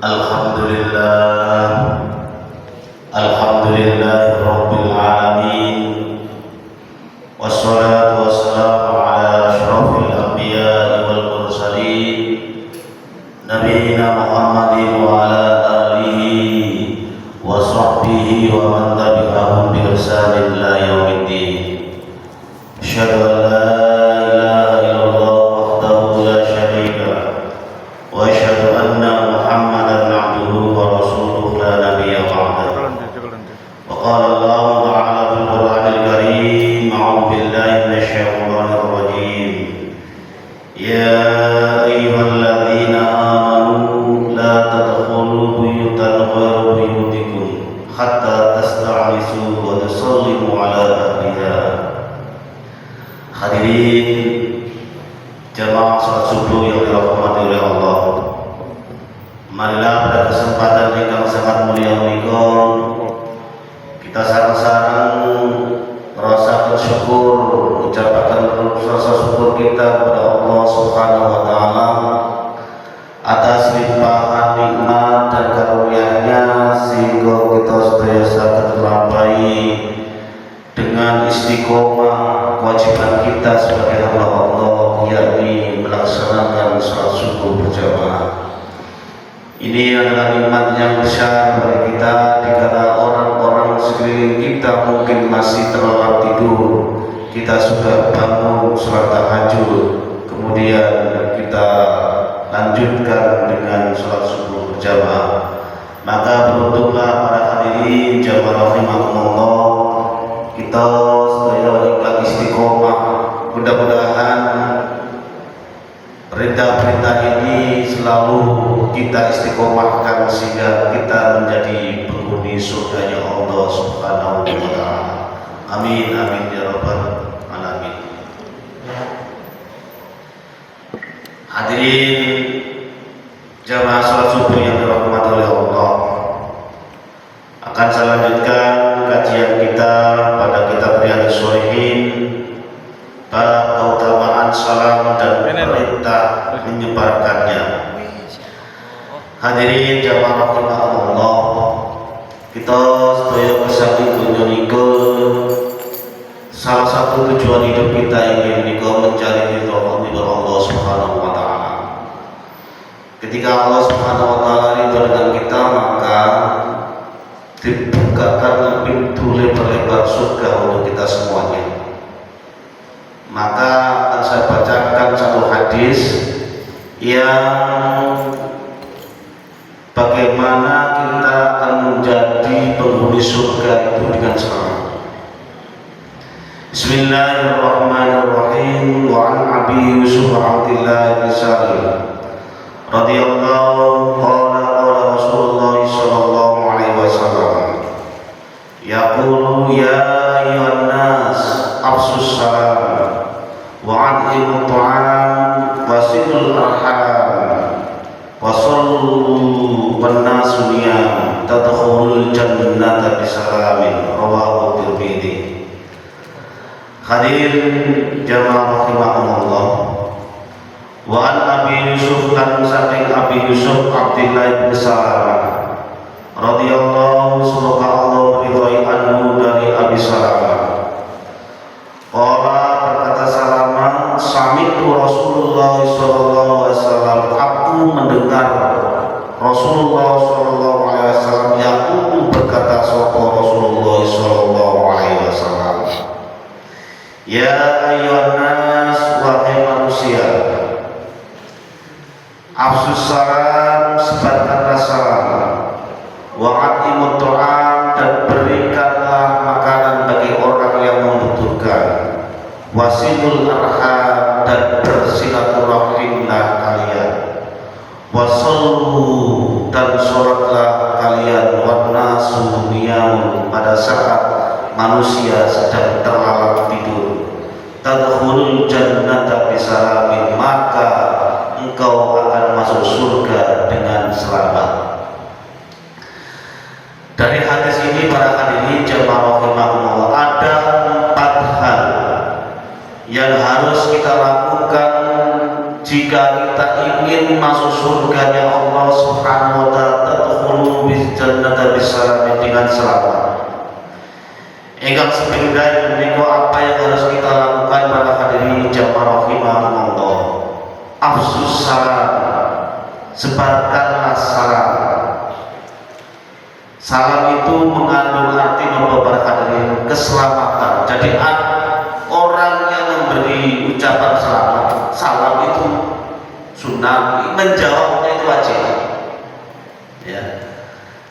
Alhamdulillah, Alhamdulillah Rabbil Alamin. Wassalatu wassalamu ala ashrafil anbiya wal mursalin, Nabiyyina Muhammadin wa ala alihi wa sahbihi wa man tabi'ahum bi ihsanin ila yaumiddin. Asyhadu an la ilaha illallah wahdahu la syarika lah wa asyhadu anna Muhammadan abduhu wa rasuluhu la nabiyya ba'dahu. Wa qala Allah ta'ala fil Qur'anil Karim, a'udzu billahi minasyaitonir rajim. Ya ayyuhalladzina amanu la tadkhulu buyutan ghayra buyutikum hatta tasta'nisu wa tusallimu ala ahliha. Hadirin jamaah salat subuh yang dirahmati oleh Allah, marilah pada kesempatan yang sangat mulia menika kita sareng-sareng rasa bersyukur, ucapkan rasa syukur kita kepada Allah Subhanahu wa taala atas limpahan nikmat dan karunia-Nya sehingga kita sedaya saged melampaui dengan istiqomah kewajiban kita sebagai hamba Allah, yakni melaksanakan salat subuh berjamaah. Ini adalah nikmat yang besar bagi kita, dikala orang-orang sekeliling kita mungkin masih terlelap tidur, kita sudah bangun salat tahajud, kemudian kita lanjutkan dengan salat subuh berjamaah. Maka beruntunglah para hadirin jamaah rahimakumullah, kita sedaya ingkang istiqomah. Mudah-mudahan perintah-perintah ini selalu kita istiqomahkan sehingga kita menjadi penghuni surganya Allah Subhanahu wa taala. Amin amin ya rabbal alamin. Hadirin jamaah salat subuh yang dirahmati oleh Allah, akan saya lanjutkan kajian kita pada kitab Riyadhus Shalihin, bab keutamaan salam dan perintah menyebarkannya. Hadirin jamaah rahimakumullah, kita sedaya kesaki dunya nika, salah satu tujuan hidup kita ini nika mencari ridho Allah Subhanahu wa taala. Ketika Allah Subhanahu wa taala ridho dengan kita, maka dibukakan pintu lebar-lebar surga untuk kita semuanya. Maka akan saya bacakan satu hadis yang bagaimana kita akan menjadi penghuni surga itu dengan selamat. Bismillahirrahmanirrahim. Wa an Abi Yusuf Abdillah bin Salim radhiyallahu qala Rasulullah sallallahu alaihi wasallam yaqulu ya ayyuhan nas afsus salam wa at'imut ta'am wasilul arham wasallu wan nasu niyam tadkhulul jannata bisalamin, rawahu Tirmidzi. Hadirin jamaah rahimakumullah, wa an Abi Yusuf kan saking Abi Yusuf Abdillah bin Salam radhiyallahu, semoga Allah meridhai anhu dari Abi Salamah. Qala, berkata Salamah, sami'tu Rasulullah sallallahu alaihi wasallam, aku mendengar Rasulullah sallallahu alaihi wasallam yaqulu, berkata sapa Rasulullah sallallahu alaihi wasallam, ya ayyuhan nas, wahai manusia, afsus salam, sebarkanlah salam, wa at'imut ta'am, dan berikanlah makanan bagi orang yang membutuhkan, wasilul arham, dan bersilaturahimlah kalian, wasallu, dan sholatlah kalian, wan nasu niyamun, pada saat manusia sedang terlalap tidur, tadkhulul jannata bisalamin, maka engkau akan masuk surga dengan selamat. Dari hadis ini para hadirin jamaah rahimakumullah, ada 4 hal yang harus kita lakukan jika kita ingin masuk surganya Allah Subhanahu wa taala, tadkhulu bis jannata bisalam, dengan selamat. Ingkang sepindhah menika apa yang harus kita lakukan para hadirin jamaah rahimahumullah. Afsus salam, sebarkanlah salam. Salam itu mengandung arti para hadirin keselamatan. Jadi orang yang memberi ucapan selamat, salam itu sunnah, menjawabnya itu wajib. Ya.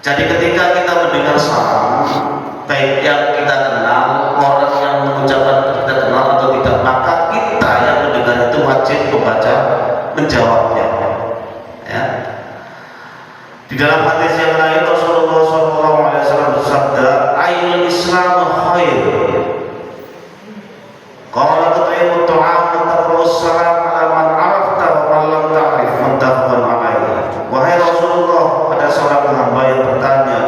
Jadi ketika kita mendengar salam, baik yang kita kenal, orang yang mengucapkan kita kenal atau tidak, maka kita yang mendengar itu wajib membaca, menjawabnya. Ya. Di dalam hadis yang lain Rasulullah SAW bersabda, "Ayyul Islam khair." Qala tut'imu ta'am wa taqra'us salam ala man 'arafta wa man lam ta'rif, muttafaqun alaih. Wahai Rasulullah, ada seorang hamba yang bertanya,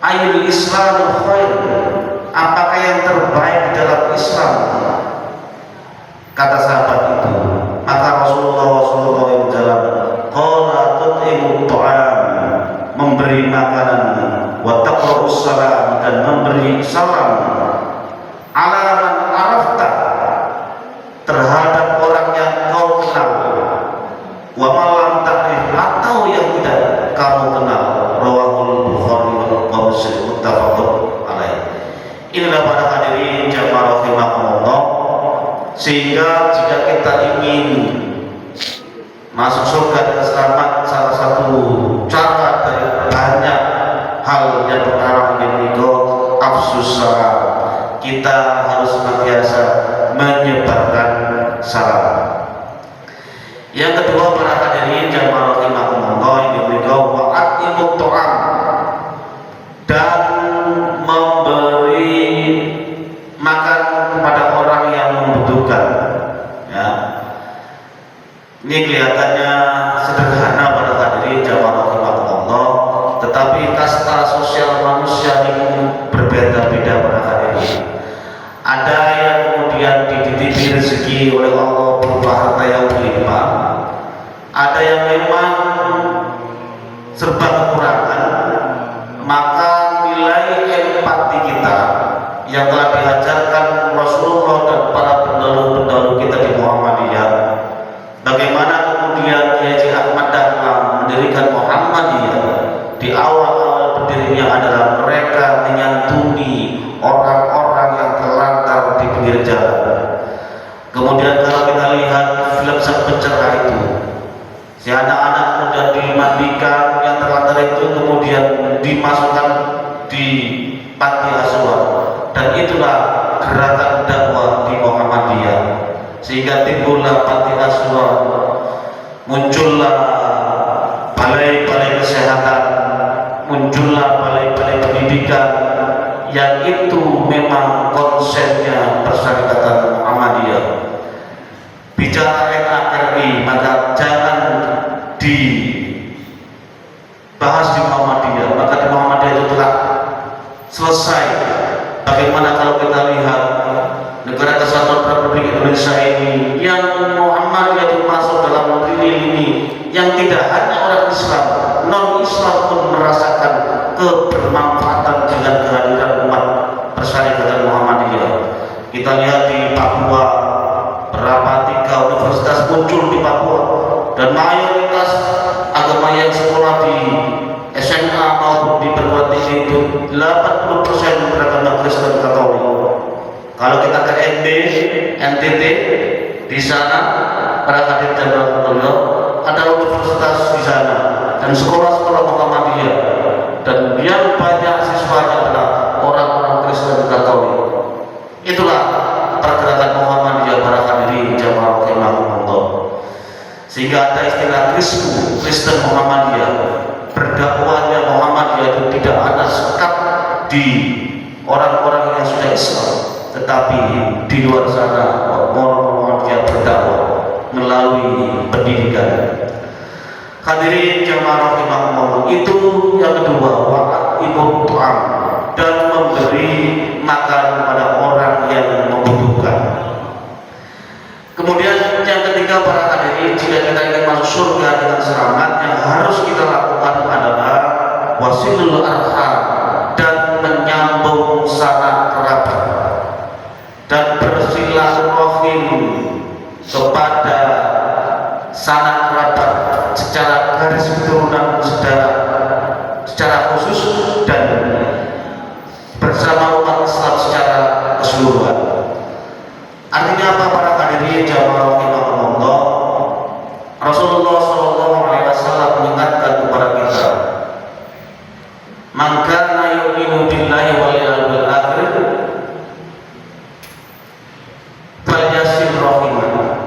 "Ayyul Islam khair?" Apakah yang terbaik di dalam Islam? Kata sahabat itu. Maka Rasulullah SAW menjawab, "Qala tut'imu ta'am," memberi makanan, wa taqra'us salam, dan memberi salam, ala man arafta, terhadap orang yang kau kenal, wa man lam ta'rif, atau yang tidak kamu kenal. Rawahul Bukhari wa Muslim, muttafaqun alaih. Inilah para hadirin jamaah rahimahumullah, sehingga jika kita ingin masuk surga dengan selamat, salah satu cara dari banyak hal yang pertama ini afsus salam. Kita harus senantiasa menyebarkan salam. Yang kedua para hadirin jamaah rahimahumullah, ini wa'atimut ta'am, dan memberi makan kepada orang yang membutuhkan. Ya. Ini kelihatannya sederhana para hadirin jamaah rahimahumullah, tetapi kasta sosial manusia ini berbeda-beda para hadirin. Ada yang kemudian dititipi rezeki oleh Allah berupa harta yang berlimpah, ada yang memang serba kekurangan. Maka nilai empati kita yang telah diajarkan Rasulullah dan para pendahulu-pendahulu kita di Muhammadiyah, bagaimana kemudian Kiai Ahmad Dahlan mendirikan Muhammadiyah, di awal berdirinya adalah mereka menyantuni orang-orang yang terlantar di pinggir jalan. Kemudian kalau kita lihat film sang pencerah itu, si anak-anak kemudian dimandikan, yang terlantar itu kemudian dimasukkan di panti asuhan, dan itulah gerakan dakwah di Muhammadiyah, sehingga timbullah panti asuhan, muncullah balai-balai kesehatan, muncullah balai-balai pendidikan, yang itu memang konsepnya Persyarikatan Muhammadiyah. Bicara NKRI, maka jangan dibahas di Muhammadiyah, maka di Muhammadiyah itu telah selesai. Bagaimana kalau kita lihat negara kesatuan Republik Indonesia ini, yang Muhammadiyah itu masuk dalam lini-lini yang tidak hanya orang Islam, non-Islam pun merasakan kebermanfaatan dengan kehadiran umat Persyarikatan Muhammadiyah. Kita lihat di Papua, berapa 3 universitas muncul di Papua, dan mayoritas agama yang sekolah di SMA maupun di perguruan tinggi itu 80% beragama Kristen Katolik. Kalau kita ke NTT, di sana para hadirin jamaah ada universitas di sana dan sekolah-sekolah Muhammadiyah, dan yang banyak siswanya adalah orang-orang Kristen Katolik. Itulah pergerakan Muhammadiyah para hadirin jamaah rahimahumullah. Sehingga ada istilah Kristen Muhammadiyah. Berdakwahnya Muhammadiyah itu tidak ada sekat di orang-orang yang sudah Islam, tetapi di luar sana Muhammadiyah berdakwah melalui pendidikan. Hadirin jamaah rahimahumullah, itu yang kedua, wa'atimut ta'am, dan memberi makan kepada orang yang membutuhkan. Kemudian yang ketiga para hadirin wasilul arham, dan menyambung sanak kerabat, dan bersilaturahim kepada sanak kerabat secara garis keturunan secara khusus dan bersama umat Islam secara keseluruhan. Artinya apa para hadirin jamaah rahimakumullah? Rasulullah SAW mengingatkan kepada kita, man kana yu'minu billahi wal yawmil akhir falyasil rahimah.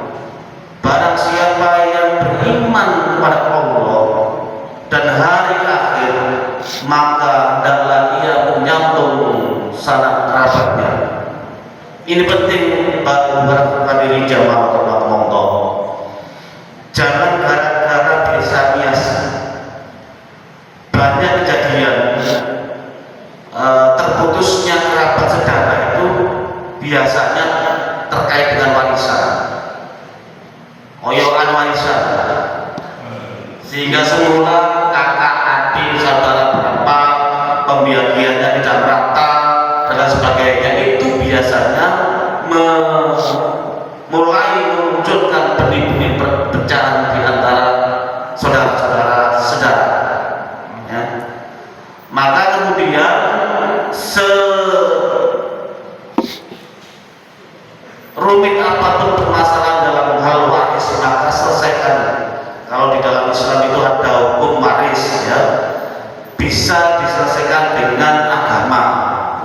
Barang siapa yang beriman kepada Allah dan hari akhir, maka hendaklah ia menyambung sanak kerabatnya. Ini penting para hadirin jamaah rahimakumullah. Jangan gara-gara biasa biasa. Banyak kejadian terputusnya kerabat saudara itu biasanya terkait dengan warisan, oyoan warisan, sehingga semula kakak, adik, saudara berapa pembagiannya tidak rata dan sebagainya. Itu biasanya mulai memunculkan benih-benih perpecahan di antara saudara-saudara sedara. Ya. Maka kemudian serumit apapun permasalahan dalam hal waris, maka selesaikan. Kalau di dalam Islam itu ada hukum waris, ya, bisa diselesaikan dengan agama.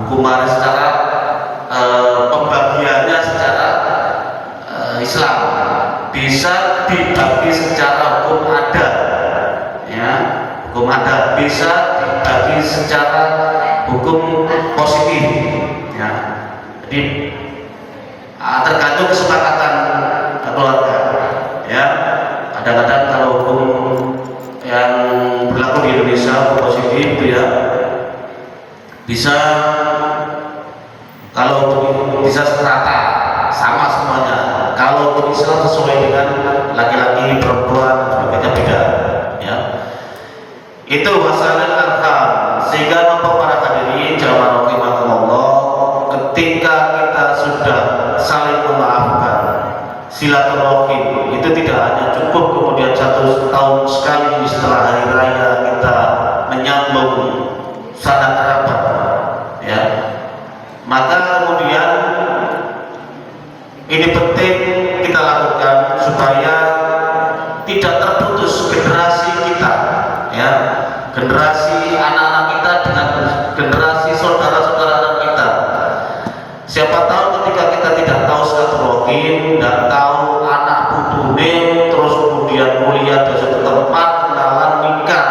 Hukum waris secara pembagiannya secara Islam bisa dibagi secara hukum adat, ya, hukum adat bisa dibagi secara hukum positif, ya. Jadi tergantung kesepakatan keluarga, ya. Kadang-kadang kalau hukum yang berlaku di Indonesia hukum positif, ya, bisa kalau bisa serata sama semuanya. Kalau untuk Islam sesuai dengan laki-laki, perempuan, sebagainya beda, ya. Itu masalah arham. Sehingga para hadirin jamaah rahimakumullah, ketika kita sudah saling memaafkan, silaturahim itu tidak hanya cukup kemudian 1 tahun sekali setelah hari raya kita menyambung sanak kerabat, ya. Maka kemudian ini penting kita lakukan supaya tidak terputus generasi kita, ya, generasi anak-anak kita dengan generasi saudara-saudara kita. Siapa tahu ketika kita tidak tahu silaturahim, tidak tahu anak putune, terus kemudian kuliah di suatu tempat, kenalan, nikah.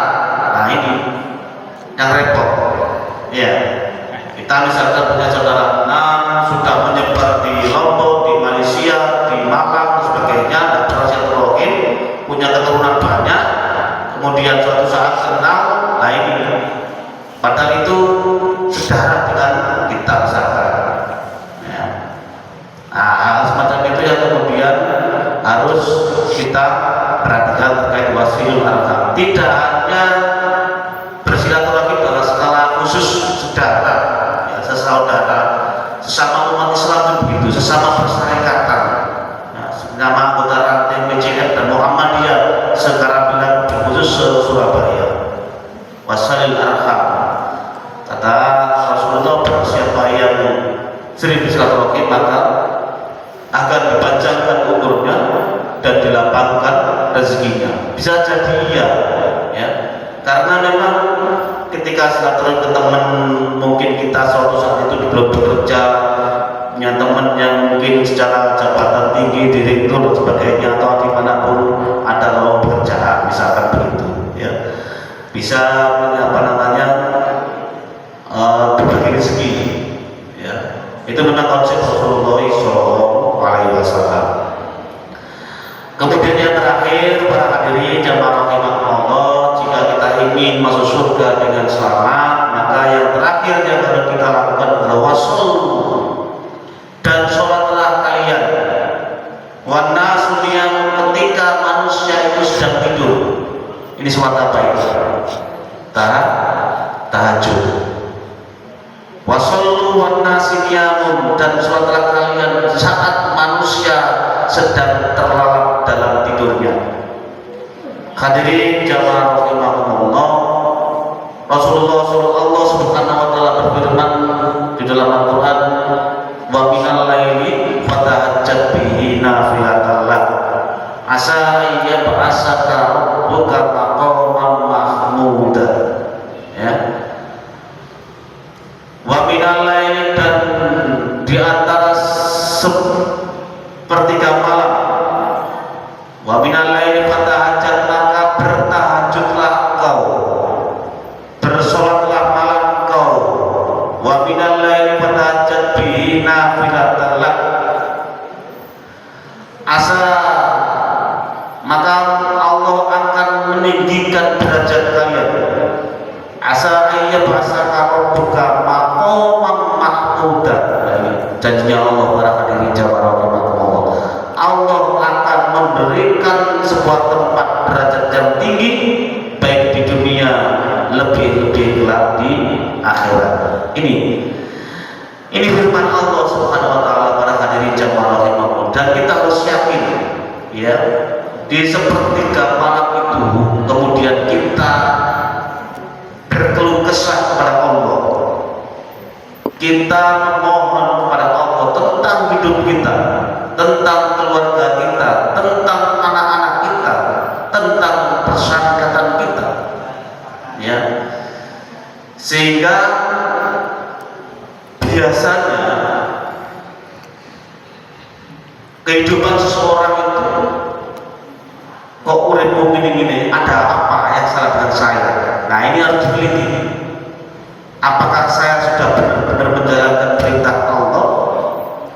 Nah ini yang repot, ya. Kita misalkan punya saudara sudah menyebar di Lombok, di Malaysia, di Malang, sebagainya, dan bersilaturahim, punya keturunan banyak, kemudian suatu saat kenal, nah ini, padahal itu sedarah dengan kita misalkan, ya. Nah, hal semacam itu yang kemudian harus kita perhatikan terkait wasilul arham. Tidak hanya bersilaturahim dalam skala khusus saudara, ya, sesaudara, sesama umat Islam itu begitu, sesama perserikatan, ya, nama anggota ranting PCN dan Muhammadiyah secara bilang khusus Surabaya. Wasilul arham, kata Rasulullah, siapa yang sering bersilaturahim maka akan dipanjangkan umurnya dan dilapangkan rezekinya. Bisa jadi iya, ya, karena memang ketika silaturahim ke teman, mungkin kita suatu saat itu belum bekerja, punya teman yang mungkin secara jabatan tinggi, direktur dan sebagainya, atau dimanapun ada lowongan pekerjaan, misalkan begitu, ya, bisa apa namanya berbagi rezeki, ya. Itu memang konsep Rasulullah SAW. Kemudian yang terakhir, para hadirin jamaah rahimakumullah, jika kita ingin masuk surga dengan selamat, maka yang terakhir yang harus kita lakukan adalah wasol, dan sholatlah kalian wanasul, yang ketika manusia itu sedang tidur. Ini sholat apa itu? niyamun, dan sholatlah kalian saat manusia sedang terlelap dalam tidurnya. Hadirin jamaah rahimahumullah, Rasulullah sallallahu subhanahu wa ta'ala berfirman di dalam Al-Quran, wa minal laili fatahajjat bihi nafilatan lak asa ayyab'asaka rabbuka maqaman mahmuda. Ya, wa minal laili, dan di antara sepertiga malam, wa minal laili fatahajjat, maka bertahajudlah engkau, bersolatlah malam engkau, wa minal laili fatahajjat bihi nafilatan lak asa, maka Allah akan meninggikan derajat kalian, asa ayyab'asaka rabbuka maqaman mahmuda. Janjinya Allah para hadirin jamaah rahimahumullah, Allah akan memberikan sebuah tempat derajat yang tinggi baik di dunia, lebih-lebih kelak di akhirat. Ini firman Allah Subhanahu wa taala para hadirin jamaah rahimahumullah, dan kita harus yakin ya, di sepertiga malam itu kemudian kita berkeluh kesah kepada Allah, kita memohon kepada Allah tentang hidup kita, tentang keluarga kita, tentang anak-anak kita, tentang persyaratan kita, ya. Sehingga biasanya kehidupan seseorang itu, kok uripku gini-gini, ada apa yang salah dengan saya? Nah, ini harus diteliti. Apakah saya sudah benar-benar menjalankan perintah Allah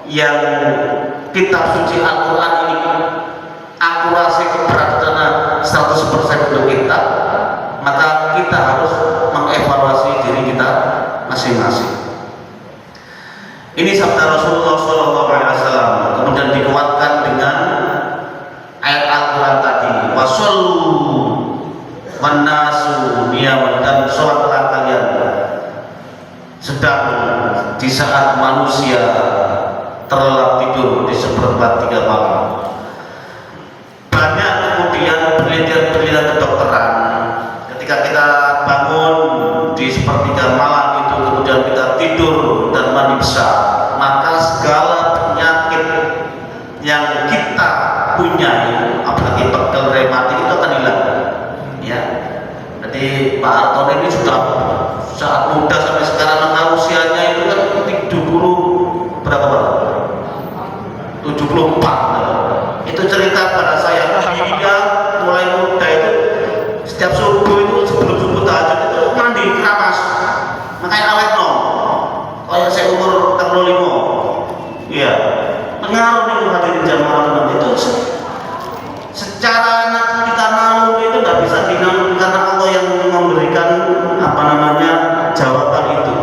yang kitab suci Al-Quran ini akurasi keberadaannya 100% untuk kita? Maka kita harus mengevaluasi diri kita masing-masing. Ini sabda Rasulullah SAW, kemudian dikuatkan dengan ayat Al-Quran tadi, wasallu wan nasu niyamun, dan sholatlah kalian sedang di saat manusia terlelap tidur di seperempat tiga malam. Banyak kemudian penelitian-penelitian kedokteran, ketika kita bangun di sepertiga malam itu, kemudian kita tidur dan mandi besar, maka segala penyakit yang kita punya, apalagi pegel rematik, itu akan hilang. Ya, jadi Pak Arton ini sudah saat muda sampai sekarang, usianya itu kan 70 berapa Pak? 74. Itu cerita pada saya, dia mulai muda itu setiap subuh itu, sebelum subuh tahajud itu mandi keramas, makanya awet no. Kayak saya umur 65. Iya, pengaruh itu hadirin jamaah itu. Secara kita mau itu nggak bisa dinamakan, karena Allah yang memberikan jawaban itu.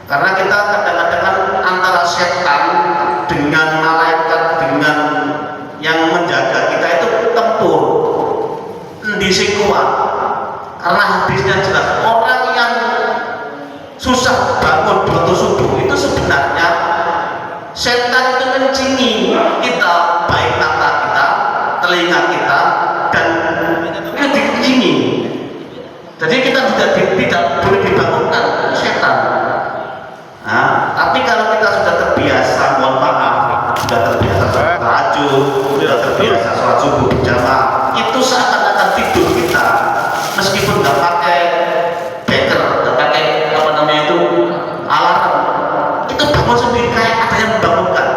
Karena kita kadang-kadang kan antara setan dengan malaikat, dengan yang menjaga kita itu tempur, di kuat. Karena hadisnya jelas, orang yang susah bangun waktu subuh itu sebenarnya setan itu mencingi kita, baik mata kita, telinga kita, dan itu dicingi. Jadi kita tidak boleh dibangunkan setan. Nah, tapi kalau kita sudah terbiasa, mohon maaf, sudah terbiasa sholat tahajud, sudah terbiasa sholat subuh berjamaah, itu seakan-akan tidur kita, meskipun nggak pakai beker, nggak pakai alarm, itu bangun sendiri kayak ada yang membangunkan,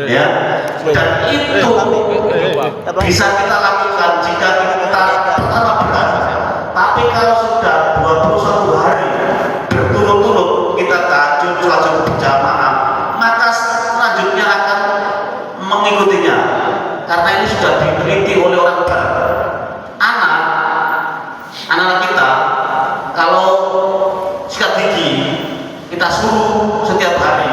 ya. Dan itu bisa kita lakukan jika kita pertama berat. Tapi kalau sudah 21 hari berturut-turut kita tahajud, sholat subuh berjamaah, maka selanjutnya akan mengikutinya. Karena ini sudah diteliti oleh orang barat. Anak kita kalau sikat gigi kita suruh setiap hari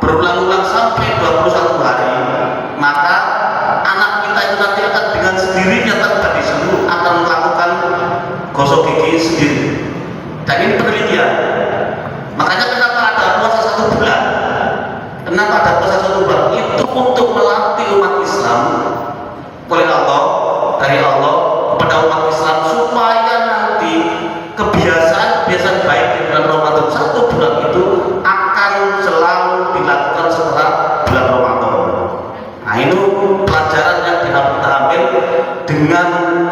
berulang-ulang sampai 21 hari, maka anak kita itu nanti akan dengan sendirinya tanpa disuruh akan melakukan gosok gigi masjid. Dan ini penelitian. Makanya kenapa ada puasa 1 bulan? Kenapa ada puasa 1 bulan? Itu untuk melatih umat Islam oleh Allah, dari Allah kepada umat Islam supaya nanti kebiasaan baik di bulan Ramadan 1 bulan itu akan selalu dilakukan setelah bulan Ramadan. Nah, itu pelajaran yang kita ambil dengan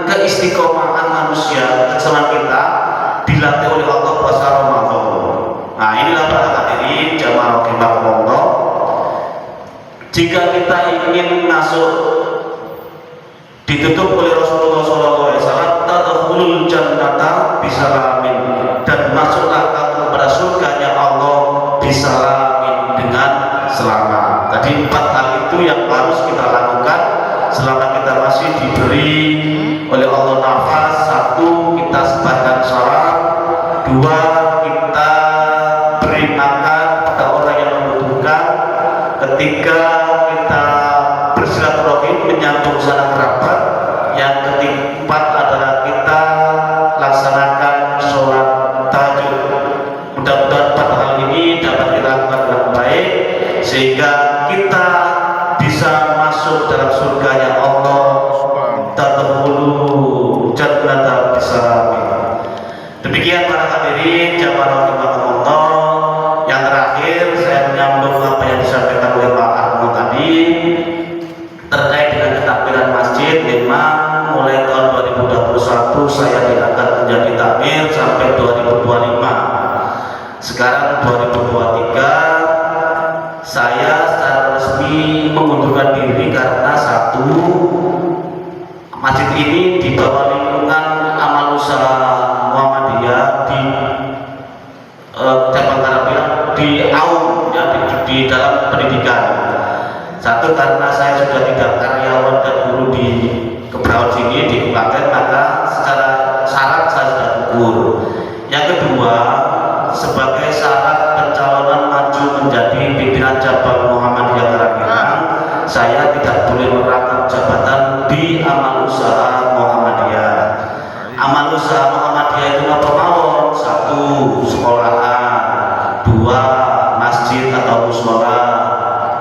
keistiqomahan manusia bersama kita dilatih oleh Allah puasa Ramadan. Nah, inilah para hadirin jamaah rahimakumullah. Jika kita ingin masuk ditutup oleh Rasulullah SAW, tadkhulul jannata bisalamin, dan masuklah kamu kepada surganya Allah bisalamin, dengan selamat. Tadi 4 hal itu yang harus kita lakukan selama kita masih diberi oleh Allah nafas. 1, kita sebarkan syarat. 2, kita beri makan pada orang yang membutuhkan. 3, kita bersilaturahim, menyambung sanak kerabat. Yang keempat adalah kita laksanakan sholat tahajud. Mudah-mudahan 4 hal ini dapat kita lakukan dengan baik sehingga kita bisa masuk dalam surganya Allah, tadkhulu jannata bisalamin. Demikian para hadirin jamaah rahimakumullah. Yang terakhir saya menyambung apa yang disampaikan oleh Pak Arno tadi terkait dengan ketakmiran masjid. Memang mulai tahun 2021 saya diangkat menjadi takmir sampai 2025. Sekarang 2023 saya secara resmi mengundurkan diri karena 1, masjid ini di bawah lingkungan amal usaha Muhammadiyah di cabang Karabilan di AUM, ya, di dalam pendidikan. 1, karena saya sudah tidak karyawan dan guru di Kebraun sini di Klaten, maka secara syarat saya sudah gugur. Yang kedua, sebagai syarat pencalonan maju menjadi pimpinan cabang Muhammadiyah Karabilan, saya tidak boleh merangkap jabatan di amal usaha Muhammadiyah. Amal usaha Muhammadiyah itu apa mawon? 1, sekolahan. 2, masjid atau mushola.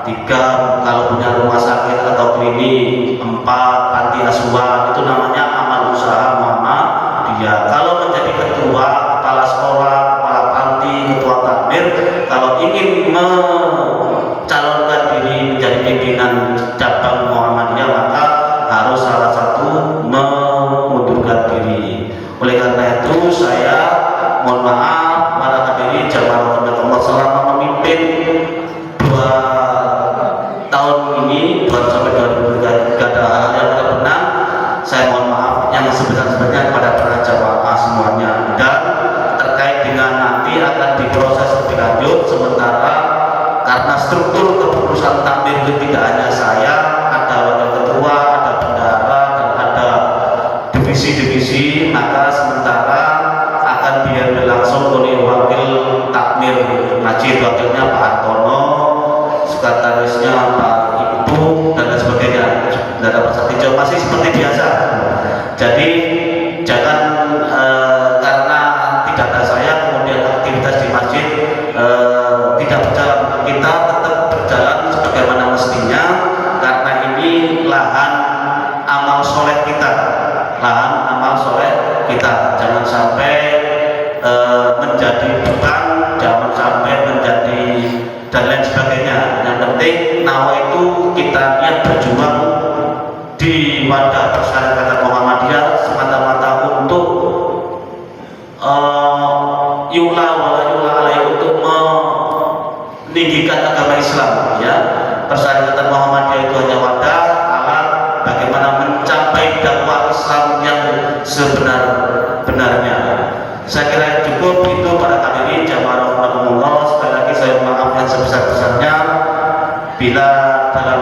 3, kalau punya rumah sakit atau klinik. 4, panti asuhan. Itu namanya amal usaha Muhammadiyah. Kalau menjadi ketua, kepala sekolah, kepala panti, ketua takmir, kalau ingin mencalonkan diri menjadi pimpinan cabang Muhammadiyah, maka harus salah satu mengundurkan diri. Oleh karena itu saya mohon maaf para hadirin jamaah rahimakumullah, selama memimpin 2 tahun ini 2 sampai 2023 ada hal yang tidak benar, saya mohon maaf yang sebesar-besarnya kepada para jamaah semuanya. Dan terkait dengan nanti akan diproses lebih lanjut, sementara karena struktur kepengurusan takmir itu tidak hanya saya, ada wakil ketua, ada bendahara, dan ada divisi-divisi, maka sementara akan diambil langsung oleh wakil takmir masjid, wakilnya Pak Antono, sekretarisnya Pak Ibu, dan lain sebagainya. Dan dapat hijau masih seperti biasa. Jadi jangan karena tidak ada saya kemudian aktivitas di masjid tidak berjalan. Kita tetap berjalan sebagaimana mestinya, karena ini lahan amal soleh kita, lahan amal soleh kita. Jangan sampai menjadi beban, jangan sampai menjadi dan lain sebagainya. Yang penting nawa itu kita niat berjuang di wadah persyaratan Muhammadiyah semata-mata untuk yula wala yula alaihi, untuk meninggikan agama Islam, ya. Persyaratan Muhammadiyah itu hanya wadah alat bagaimana mencapai dakwah Islam yang sebenar-benarnya. Saya kira cukup itu para hadirin jamaah rahimakumullah. Sekali lagi saya maaf yang sebesar-besarnya bila dalam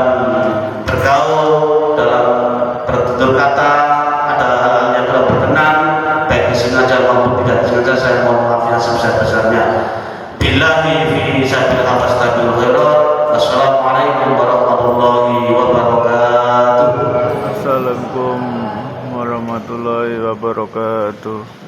bergaul, dalam bertutur kata ada hal-hal yang tidak berkenan, baik disengaja maupun tidak disengaja, saya mohon maaf yang sebesar-besarnya. Billahi fi sabil fastabil khairat. Wassalamualaikum warahmatullahi wabarakatuh. Assalamualaikum warahmatullahi wabarakatuh.